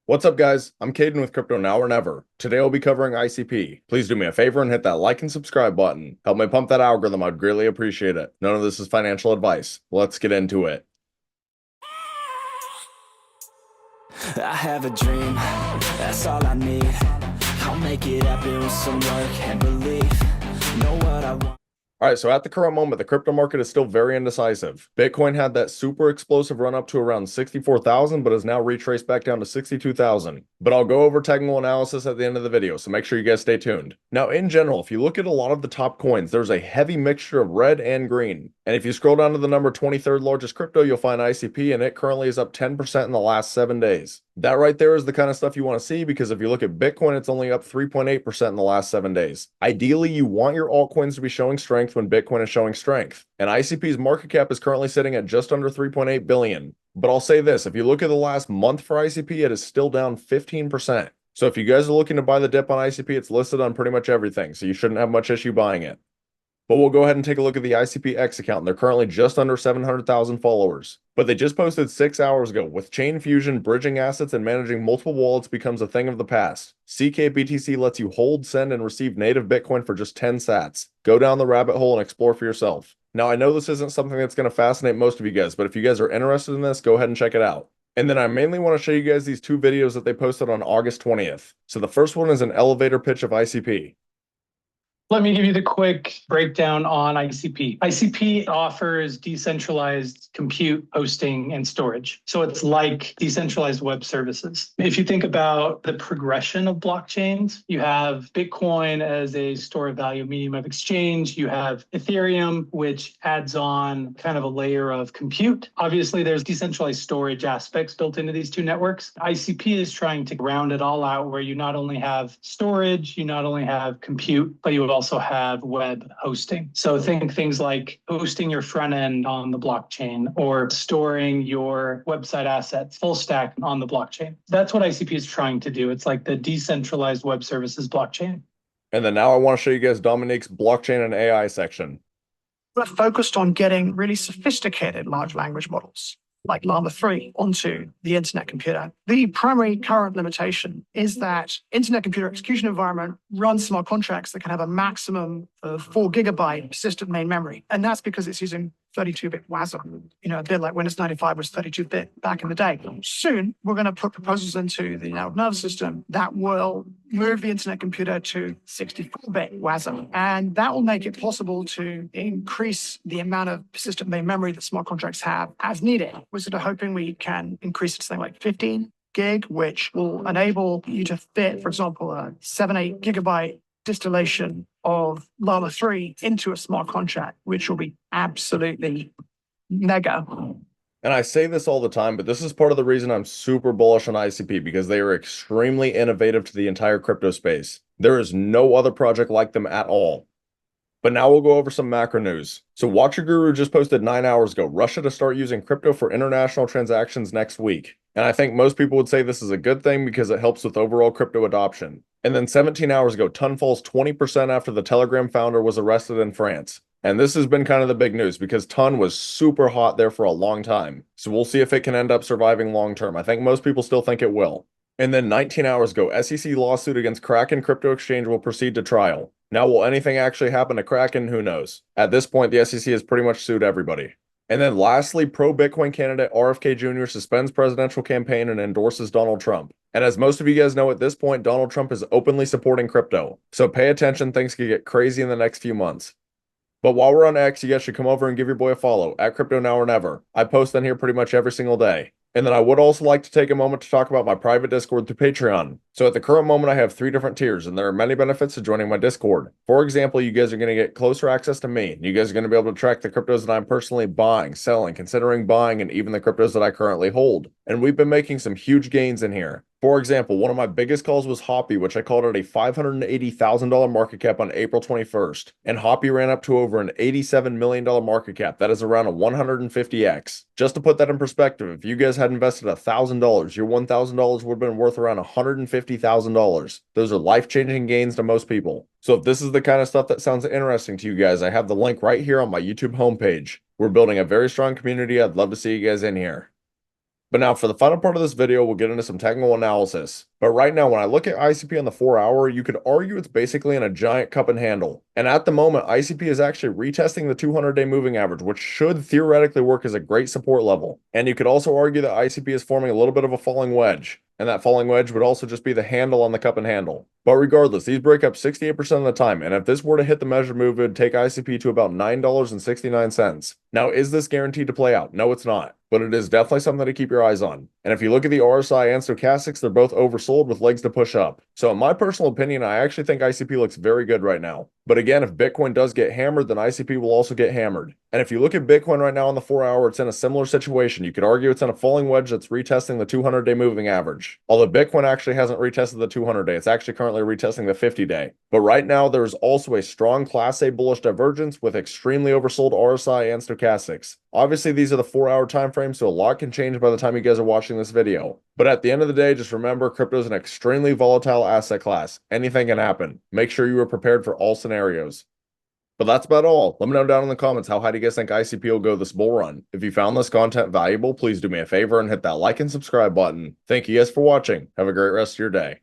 What's up, guys? I'm Caden with Crypto Now or Never. Today I'll be covering ICP. Please do me a favor and hit that like and subscribe button. Help me pump that algorithm, I'd greatly appreciate it. None of this is financial advice. Let's get into it. I have a dream, that's all I need. I'll make it happen with some work and belief. Know what I want. All right, so at the current moment, the crypto market is still very indecisive. Bitcoin had that super explosive run up to around 64,000, but is now retraced back down to 62,000. But I'll go over technical analysis at the end of the video, so make sure you guys stay tuned. Now, in general, if you look at a lot of the top coins, there's a heavy mixture of red and green. And if you scroll down to the number 23rd largest crypto, you'll find ICP, and it currently is up 10% in the last 7 days. That right there is the kind of stuff you want to see, because if you look at Bitcoin, it's only up 3.8% in the last 7 days. Ideally, you want your altcoins to be showing strength when Bitcoin is showing strength. And ICP's market cap is currently sitting at just under 3.8 billion. But I'll say this, if you look at the last month for ICP, it is still down 15%. So if you guys are looking to buy the dip on ICP, it's listed on pretty much everything, so you shouldn't have much issue buying it. But we'll go ahead and take a look at the ICP-X account. They're currently just under 700,000 followers. But they just posted 6 hours ago. With chain fusion, bridging assets, and managing multiple wallets becomes a thing of the past. CKBTC lets you hold, send, and receive native Bitcoin for just 10 sats. Go down the rabbit hole and explore for yourself. Now, I know this isn't something that's going to fascinate most of you guys, but if you guys are interested in this, go ahead and check it out. And then I mainly want to show you guys these two videos that they posted on August 20th. So the first one is an elevator pitch of ICP. Let me give you the quick breakdown on ICP. ICP offers decentralized compute, hosting, and storage. So it's like decentralized web services. If you think about the progression of blockchains, you have Bitcoin as a store of value medium of exchange. You have Ethereum, which adds on kind of a layer of compute. Obviously, there's decentralized storage aspects built into these two networks. ICP is trying to round it all out, where you not only have storage, you not only have compute, but you would also have web hosting. So think things like hosting your front end on the blockchain or storing your website assets full stack on the blockchain. That's what ICP is trying to do. It's like the decentralized web services blockchain. And then now I want to show you guys Dominique's blockchain and AI section. We're focused on getting really sophisticated large language models like Llama 3 onto the internet computer. The primary current limitation is that internet computer execution environment runs smart contracts that can have a maximum of 4 gigabyte persistent main memory. And that's because it's using 32-bit WASM, a bit like Windows 95 was 32-bit back in the day. Soon, we're going to put proposals into the nervous system that will move the internet computer to 64-bit WASM. And that will make it possible to increase the amount of persistent main memory that smart contracts have as needed. We're sort of hoping we can increase it to something like 15 gig, which will enable you to fit, for example, a 7-8 gigabyte distillation of Llama 3 into a smart contract, which will be absolutely mega. And I say this all the time, but this is part of the reason I'm super bullish on ICP, because they are extremely innovative to the entire crypto space. There is no other project like them at all. But now we'll go over some macro news. So Watcher Guru just posted 9 hours ago, Russia to start using crypto for international transactions next week. And I think most people would say this is a good thing because it helps with overall crypto adoption. And then 17 hours ago, Ton falls 20% after the Telegram founder was arrested in France. And this has been kind of the big news because Ton was super hot there for a long time. So we'll see if it can end up surviving long term. I think most people still think it will. And then 19 hours ago, SEC lawsuit against Kraken Crypto Exchange will proceed to trial. Now, will anything actually happen to Kraken? Who knows? At this point, the SEC has pretty much sued everybody. And then lastly, pro-Bitcoin candidate RFK Jr. suspends presidential campaign and endorses Donald Trump. And as most of you guys know at this point, Donald Trump is openly supporting crypto. So pay attention, things could get crazy in the next few months. But while we're on X, you guys should come over and give your boy a follow, at Crypto Now or Never. I post on here pretty much every single day. And then I would also like to take a moment to talk about my private Discord through Patreon. So at the current moment, I have 3 different tiers, and there are many benefits to joining my Discord. For example, you guys are going to get closer access to me. You guys are going to be able to track the cryptos that I'm personally buying, selling, considering buying, and even the cryptos that I currently hold. And we've been making some huge gains in here. For example, one of my biggest calls was Hoppy, which I called at a $580,000 market cap on April 21st. And Hoppy ran up to over an $87 million market cap. That is around a 150x. Just to put that in perspective, if you guys had invested $1,000, your $1,000 would have been worth around $150,000. Those are life-changing gains to most people. So if this is the kind of stuff that sounds interesting to you guys, I have the link right here on my YouTube homepage. We're building a very strong community. I'd love to see you guys in here. But now for the final part of this video, we'll get into some technical analysis. But right now, when I look at ICP on the 4-hour, you could argue it's basically in a giant cup and handle. And at the moment, ICP is actually retesting the 200-day moving average, which should theoretically work as a great support level. And you could also argue that ICP is forming a little bit of a falling wedge. And that falling wedge would also just be the handle on the cup and handle. But regardless, these break up 68% of the time, and if this were to hit the measured move, it would take ICP to about $9.69. Now, is this guaranteed to play out? No, it's not. But it is definitely something to keep your eyes on. And if you look at the RSI and stochastics, they're both oversold with legs to push up. So in my personal opinion, I actually think ICP looks very good right now. But again, if Bitcoin does get hammered, then ICP will also get hammered. And if you look at Bitcoin right now on the 4-hour, it's in a similar situation. You could argue it's in a falling wedge that's retesting the 200-day moving average. Although Bitcoin actually hasn't retested the 200-day, it's actually currently retesting the 50-day. But right now, there's also a strong Class A bullish divergence with extremely oversold RSI and stochastics. Obviously, these are the 4-hour time frames, so a lot can change by the time you guys are watching this video. But at the end of the day, just remember, crypto is an extremely volatile asset class. Anything can happen. Make sure you are prepared for all scenarios. But that's about all. Let me know down in the comments how high do you guys think ICP will go this bull run. If you found this content valuable, please do me a favor and hit that like and subscribe button. Thank you guys for watching. Have a great rest of your day.